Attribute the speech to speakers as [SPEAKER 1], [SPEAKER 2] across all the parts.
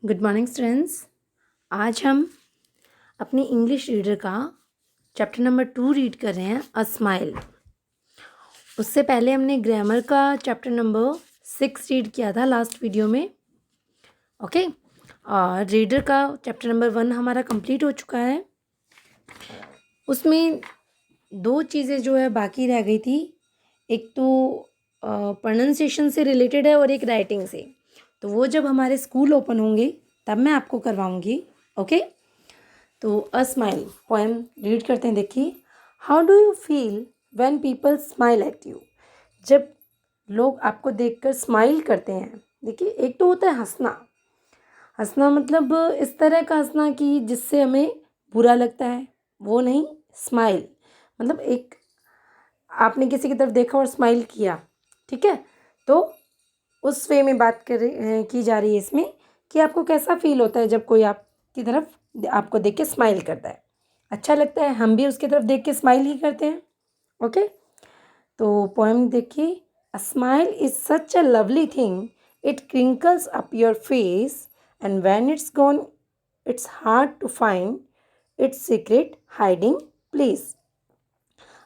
[SPEAKER 1] Good morning students. आज हम अपनी इंग्लिश रीडर का चैप्टर नंबर 2 रीड कर रहे हैं, अ स्माइल। उससे पहले हमने ग्रामर का चैप्टर नंबर 6 रीड किया था लास्ट वीडियो में। ओके, और रीडर का चैप्टर नंबर 1 हमारा कंप्लीट हो चुका है। उसमें दो चीज़ें जो है बाकी रह गई थी, एक तो प्रोनाउंसिएशन से रिलेटेड है और एक राइटिंग से। तो वो जब हमारे स्कूल ओपन होंगे तब मैं आपको करवाऊंगी। ओके, तो अ स्माइल पोएम रीड करते हैं। देखिए, how do you feel when people smile at you. जब लोग आपको देखकर स्माइल करते हैं, देखिए एक तो होता है हंसना। हंसना मतलब इस तरह का हंसना कि जिससे हमें बुरा लगता है, वो नहीं। स्माइल मतलब एक आपने किसी की तरफ देखा और स्माइल किया, ठीक है। तो उस वे में बात की जा रही है इसमें कि आपको कैसा फील होता है जब कोई आपकी तरफ आपको देख के स्माइल करता है। अच्छा लगता है, हम भी उसकी तरफ देख के स्माइल ही करते हैं। ओके, तो पोएम देखिए, a smile is such a lovely thing, it crinkles up your face and when it's gone it's hard to find its secret hiding place.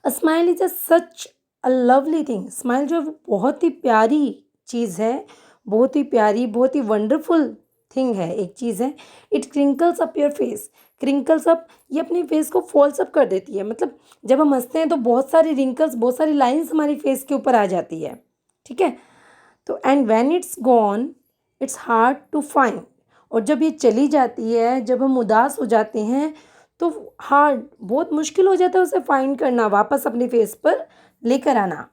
[SPEAKER 1] A smile is a such a lovely thing. Smile जो है वो बहुत ही प्यारी चीज़ है, बहुत ही प्यारी, बहुत ही wonderful thing है, एक चीज़ है। It crinkles up your face. Crinkles up, ये अपने फेस को फॉल्स अप कर देती है। मतलब जब हम हंसते हैं तो बहुत सारी रिंकल्स, बहुत सारी लाइंस हमारी फेस के ऊपर आ जाती है, ठीक है। तो and when it's gone it's hard to find. और जब ये चली जाती है, जब हम उदास हो जाते हैं, तो हार्ड, बहुत मुश्किल हो जाता है उसे फाइंड करना, वापस अपने फेस पर लेकर आना।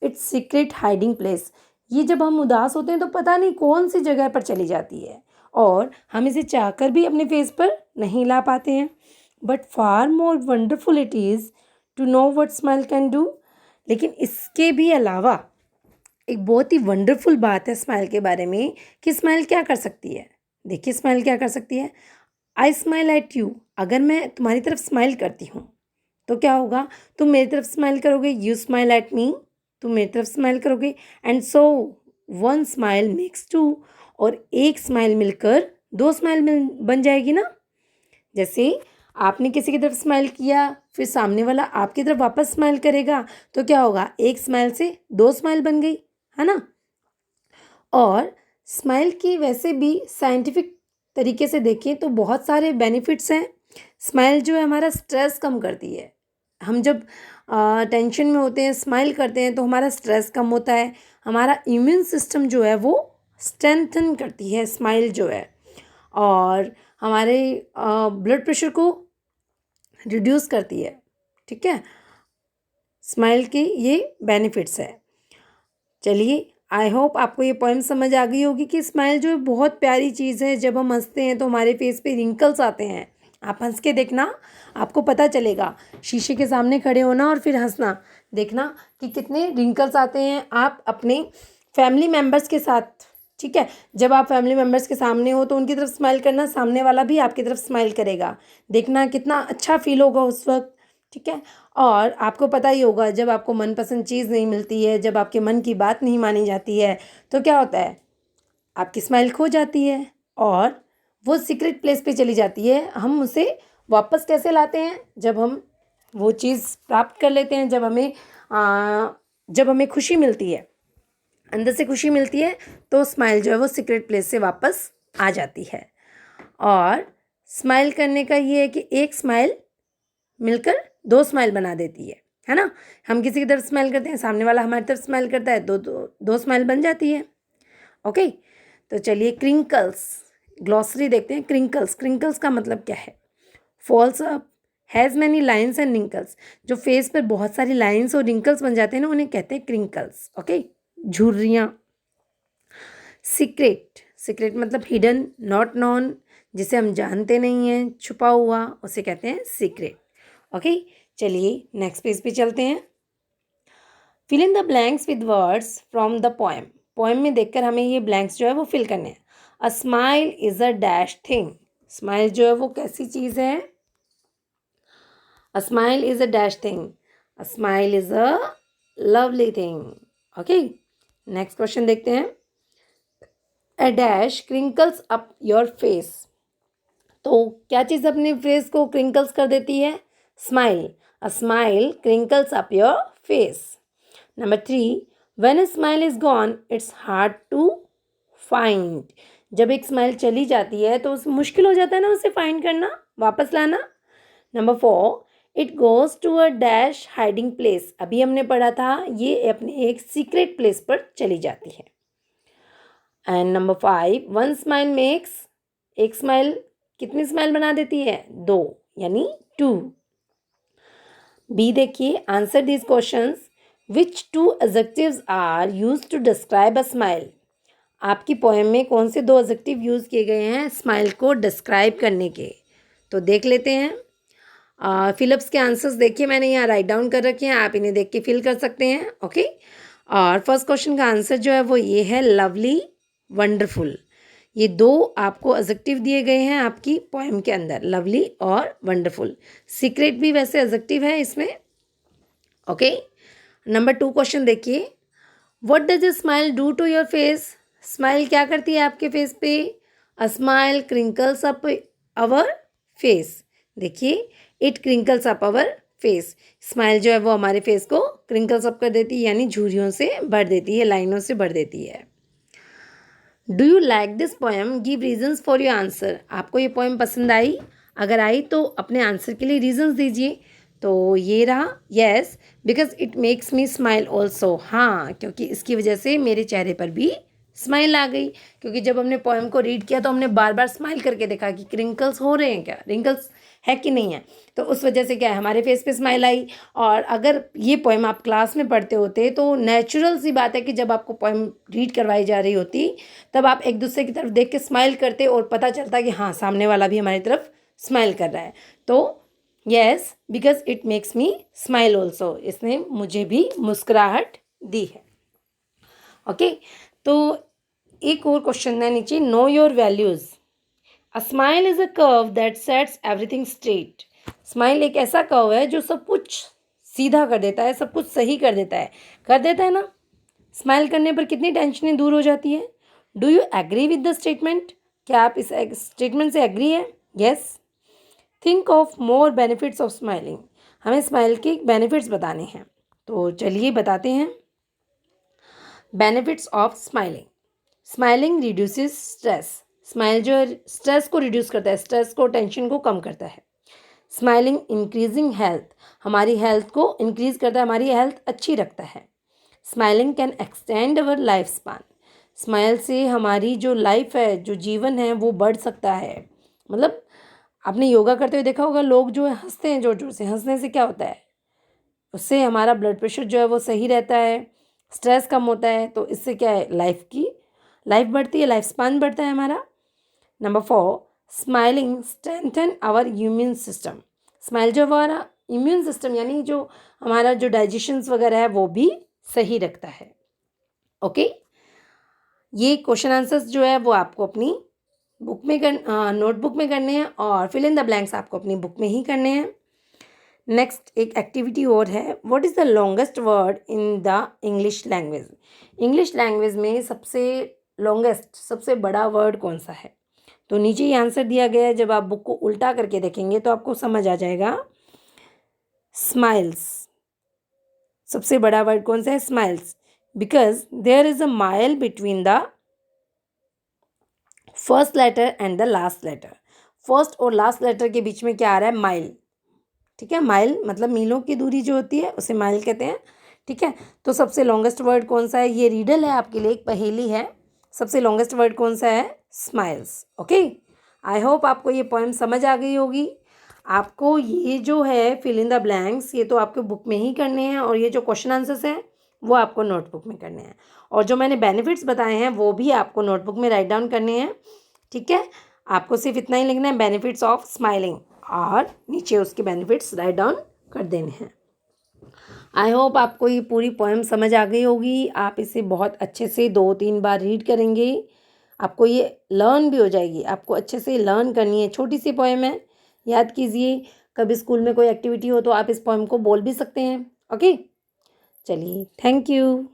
[SPEAKER 1] It's secret hiding place. ये जब हम उदास होते हैं तो पता नहीं कौन सी जगह पर चली जाती है और हम इसे चाहकर भी अपने फेस पर नहीं ला पाते हैं। But far more wonderful it is to know what smile can do. लेकिन इसके भी अलावा एक बहुत ही वंडरफुल बात है स्माइल के बारे में कि स्माइल क्या कर सकती है। देखिए स्माइल क्या कर सकती है। आई स्माइल एट यू। अगर मैं तुम्हारी तरफ स्माइल करती हूँ तो क्या होगा, तुम मेरी तरफ स्माइल करोगे, यू स्माइल एट मी, तुम मेरी तरफ स्माइल करोगे, and so one smile makes two. और एक स्माइल मिलकर दो स्माइल बन जाएगी ना। जैसे आपने किसी की तरफ स्माइल किया, फिर सामने वाला आपकी तरफ वापस स्माइल करेगा, तो क्या होगा, एक स्माइल से दो स्माइल बन गई, है ना। और स्माइल की वैसे भी साइंटिफिक तरीके से देखें तो बहुत सारे बेनिफिट्स हैं। स्माइल जो है हमारा स्ट्रेस कम करती है। हम जब टेंशन में होते हैं, स्माइल करते हैं तो हमारा स्ट्रेस कम होता है। हमारा इम्यून सिस्टम जो है वो स्ट्रेंथन करती है स्माइल जो है। और हमारे ब्लड प्रेशर को रिड्यूस करती है, ठीक है। स्माइल के ये बेनिफिट्स है। चलिए, आई होप आपको ये पॉइंट समझ आ गई होगी कि स्माइल जो है बहुत प्यारी चीज़ है। जब हम हंसते हैं तो हमारे फेस पे रिंकल्स आते हैं। आप हंस के देखना, आपको पता चलेगा। शीशे के सामने खड़े होना और फिर हंसना, देखना कि कितने रिंकल्स आते हैं। आप अपने फैमिली मेम्बर्स के साथ, ठीक है, जब आप फैमिली मेम्बर्स के सामने हो तो उनकी तरफ स्माइल करना, सामने वाला भी आपकी तरफ स्माइल करेगा। देखना कितना अच्छा फील होगा उस वक्त, ठीक है। और आपको पता ही होगा जब आपको मनपसंद चीज़ नहीं मिलती है, जब आपके मन की बात नहीं मानी जाती है, तो क्या होता है, आपकी स्माइल खो जाती है और वो सीक्रेट प्लेस पे चली जाती है। हम उसे वापस कैसे लाते हैं, जब हम वो चीज़ प्राप्त कर लेते हैं, जब हमें खुशी मिलती है, अंदर से खुशी मिलती है, तो स्माइल जो है वो सीक्रेट प्लेस से वापस आ जाती है। और स्माइल करने का ये है कि एक स्माइल मिलकर दो स्माइल बना देती है ना। हम किसी की तरफ स्माइल करते हैं, सामने वाला हमारी तरफ स्माइल करता है, दो दो दो स्माइल बन जाती है। ओके, तो चलिए क्रिंकल्स, ग्लॉसरी देखते हैं। क्रिंकल्स, क्रिंकल्स का मतलब क्या है। Falls up, has many lines and wrinkles. जो फेस पर बहुत सारी लाइन्स और रिंकल्स बन जाते हैं ना, उन्हें कहते हैं क्रिंकल्स। ओके, झुर्रियाँ। सीक्रेट, सीक्रेट मतलब हिडन, नॉट नॉन, जिसे हम जानते नहीं हैं, छुपा हुआ, उसे कहते हैं सीक्रेट। ओके, चलिए नेक्स्ट पेज पे चलते हैं। Fill in the blanks with words from the poem. Poem में देखकर हमें ये ब्लैंक्स जो है वो फिल करने हैं। A smile is a dash thing. Smile जो है वो कैसी चीज़ है। A smile is a dash thing. A smile is a lovely thing. Okay, next question देखते हैं। A dash crinkles up your face. तो क्या चीज़ अपने फेस को क्रिंकल्स कर देती है? Smile. A smile crinkles up your face. Number 3, when a smile is gone it's hard to find. जब एक स्माइल चली जाती है तो उस मुश्किल हो जाता है ना उसे फाइंड करना, वापस लाना। Number 4, it goes to a dash hiding place. अभी हमने पढ़ा था ये अपने एक सीक्रेट प्लेस पर चली जाती है। And number 5, one smile makes, एक स्माइल कितनी स्माइल बना देती है? 2, यानी 2। बी देखिए, answer this questions. Which 2 adjectives are used to describe a smile. आपकी पोएम में कौन से 2 एडजेक्टिव यूज़ किए गए हैं स्माइल को डिस्क्राइब करने के? तो देख लेते हैं। फिलअप्स के आंसर्स देखिए मैंने यहाँ राइट डाउन कर रखे हैं, आप इन्हें देख के फिल कर सकते हैं। ओके, और फर्स्ट क्वेश्चन का आंसर जो है वो ये है लवली, वंडरफुल। ये 2 आपको एडजेक्टिव दिए गए हैं आपकी पोएम के अंदर, लवली और वंडरफुल। सीक्रेट भी वैसे एडजेक्टिव है इसमें। ओके, नंबर 2 क्वेश्चन देखिए, what does a smile do to your face. Smile क्या करती है आपके फेस पे? A smile crinkles up our face. देखिए, it crinkles up our face. Smile जो है वो हमारे फेस को क्रिंकल्स अप कर देती है, यानी झुर्रियों से भर देती है, लाइनों से भर देती है। Do you like this poem, give reasons for your answer. आपको ये पोएम पसंद आई? अगर आई तो अपने आंसर के लिए रीजन्स दीजिए। तो ये रहा, yes because it makes me smile also. हाँ, क्योंकि इसकी वजह से मेरे चेहरे पर भी स्माइल आ गई, क्योंकि जब हमने पोएम को रीड किया तो हमने बार बार स्माइल करके देखा कि क्रिंकल्स हो रहे हैं क्या, रिंकल्स है कि नहीं है। तो उस वजह से क्या है, हमारे फेस पे स्माइल आई। और अगर ये पोएम आप क्लास में पढ़ते होते तो नेचुरल सी बात है कि जब आपको पोएम रीड करवाई जा रही होती तब आप एक दूसरे की तरफ देख के स्माइल करते और पता चलता कि हाँ सामने वाला भी हमारी तरफ स्माइल कर रहा है। तो yes because it makes me smile also, इसने मुझे भी मुस्कुराहट दी है। ओके, तो एक और क्वेश्चन है नीचे, know your values. A smile is a curve that sets everything straight. Smile एक ऐसा कर्व है जो सब कुछ सीधा कर देता है, सब कुछ सही कर देता है ना। स्माइल करने पर कितनी टेंशनें दूर हो जाती है। Do you agree with the statement. क्या आप इस स्टेटमेंट से एग्री है? Yes. Think of more benefits of smiling. हमें स्माइल के बेनिफिट्स बताने हैं, तो चलिए बताते हैं। Benefits of smiling. Smiling reduces stress. Smile जो है स्ट्रेस को रिड्यूस करता है, स्ट्रेस को, टेंशन को कम करता है। स्माइलिंग इंक्रीजिंग हेल्थ, हमारी हेल्थ को इंक्रीज करता है, हमारी हेल्थ अच्छी रखता है। Smiling can extend our life span. Smile से हमारी जो लाइफ है, जो जीवन है वो बढ़ सकता है। मतलब आपने योगा करते हुए देखा होगा, लोग जो है हंसते हैं, जोर जोर से हंसने से क्या होता है, उससे हमारा ब्लड प्रेशर जो है वो सही रहता है, स्ट्रेस कम होता है। तो इससे क्या है, लाइफ बढ़ती है, लाइफ स्पान बढ़ता है हमारा। Number 4, smiling strengthen our immune system. Smile जो हमारा इम्यून सिस्टम यानी जो हमारा जो डाइजेशंस वगैरह है वो भी सही रखता है। ओके, ये क्वेश्चन आंसर्स जो है वो आपको अपनी बुक में नोटबुक में करने हैं और फिल इन द ब्लैंक्स आपको अपनी बुक में ही करने हैं। नेक्स्ट एक एक्टिविटी और है, what is the longest word in the English language. English language में सबसे लॉन्गेस्ट, सबसे बड़ा वर्ड कौन सा है? तो नीचे ही आंसर दिया गया है, जब आप बुक को उल्टा करके देखेंगे तो आपको समझ आ जाएगा। स्माइल्स, सबसे बड़ा वर्ड कौन सा है? Smiles, because there is a mile between the first letter and the last letter. First और लास्ट लेटर के बीच में क्या आ रहा है? माइल। ठीक है, माइल मतलब मीलों की दूरी जो होती है उसे माइल कहते हैं। ठीक है, तो सबसे लॉन्गेस्ट वर्ड कौन सा है? ये रीडल है आपके लिए, एक पहेली है। सबसे लॉन्गेस्ट वर्ड कौन सा है? स्माइल्स। ओके, आई होप आपको ये पोएम समझ आ गई होगी। आपको ये जो है फिल इन द ब्लैंक्स, ये तो आपको बुक में ही करने हैं, और ये जो क्वेश्चन आंसर्स हैं वो आपको नोटबुक में करने हैं, और जो मैंने बेनिफिट्स बताए हैं वो भी आपको नोटबुक में राइट डाउन करने हैं। ठीक है, आपको सिर्फ इतना ही लिखना है, बेनिफिट्स ऑफ स्माइलिंग, और नीचे उसके बेनिफिट्स राइट डाउन कर देने हैं। आई होप आपको ये पूरी पोएम समझ आ गई होगी। आप इसे बहुत अच्छे से 2-3 बार रीड करेंगे, आपको ये लर्न भी हो जाएगी, आपको अच्छे से लर्न करनी है। छोटी सी पोएम है, याद कीजिए। कभी स्कूल में कोई एक्टिविटी हो तो आप इस पोएम को बोल भी सकते हैं। ओके, चलिए, थैंक यू।